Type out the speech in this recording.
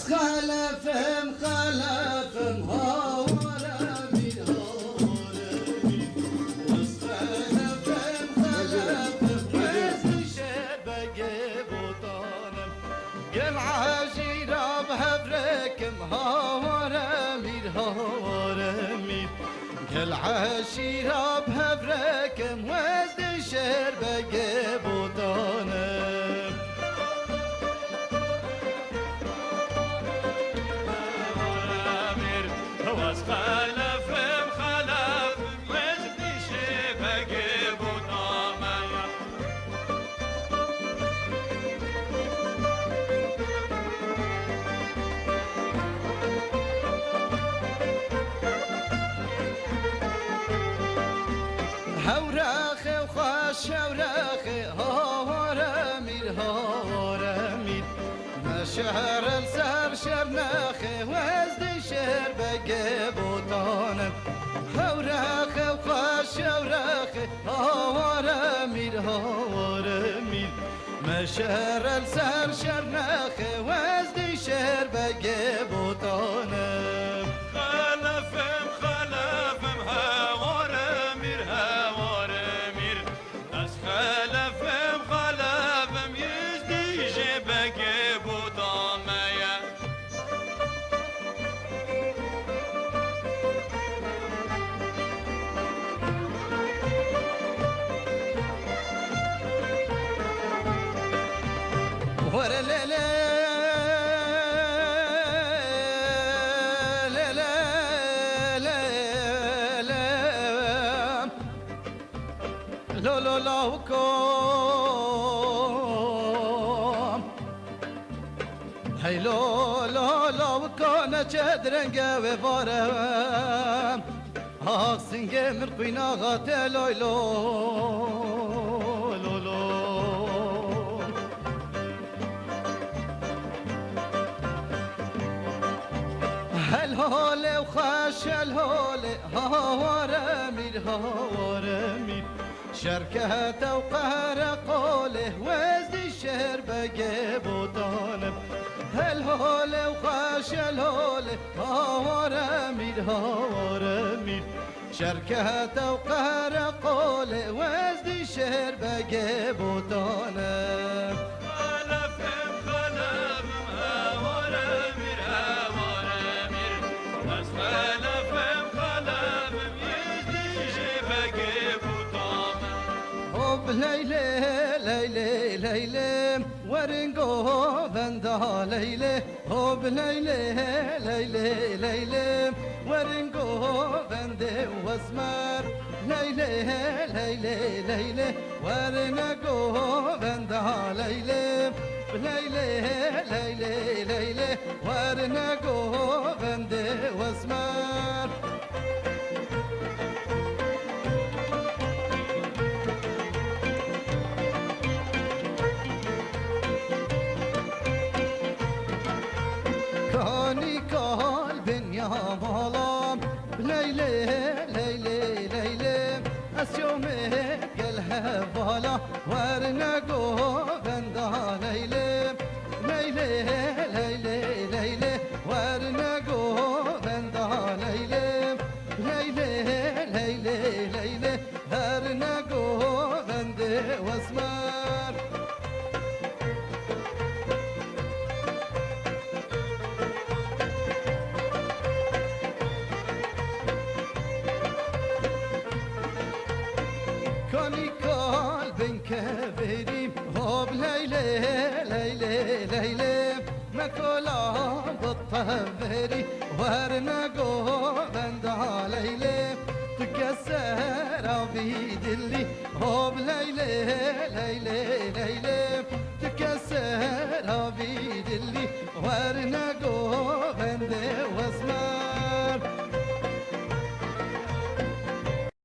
خلفم خلفم هوارمی هوارمی بس خلفم خلفم وزن شبقه بوطانم قل عشيرة بهبركم هوارمی هوارمی قل عشيرة بهبركم وزن شبقه بوطانم خلفم خلف وزني شبق بطامي هوراخي وخاش هوراخي هورمير هورمير ما شهر السر شرناخي وزدي شهر بقى بوطانم هوراخي وخاش هوراخي هورمير هورمير ما شهر السر شرناخي وزدي شهر بقى بوطانم خلفم خلفم هورمير هورمير بس خلفم خلفم يزدي شبق بطامي ورا لا لا لا لا لا لا لو لو لوكم هاي لو لو لوكم نشدرنجا وفارم هاكسنجا مرقينا غاتي لو لو لو لو الهولي وخاش الهولي هورمير هورمير شركة وقهر قوله وزد الشهر بقى بوطانم الهولي وخاش الهولي هورمير هورمير شركة وقهر قوله وزد الشهر بقى بوطانم خلفم خلفم هورمير هورمير بس خلفم خلفم يزدي شبق بطامي حب ليلى ليلى ليلى ورنقو بندا ليلى حب ليلى ليلى ليلى ورنقو بندي واسمر ليلى ليلى ليلى ورنقو بندا ليلى ليلى ليلى ليلى ورنقو بندي واسمر كاني قلب يا مالام ليلى ليلى ليلى اسيومك قلها بالا ورنقو بندا ليلى ليلى ليلى ليلى ورنقو بندا ليلى ليلى ليلى ليلى ورنقو بندي واسمر كاني قلب كبيري هوب ليلى ليلى ليلى ما كلا بالطفري ورنقو بندا ليلى تكسر بيدلي هوب ليلى ليلى ليلى تكسر بيدلي ورنقو بندي واسمع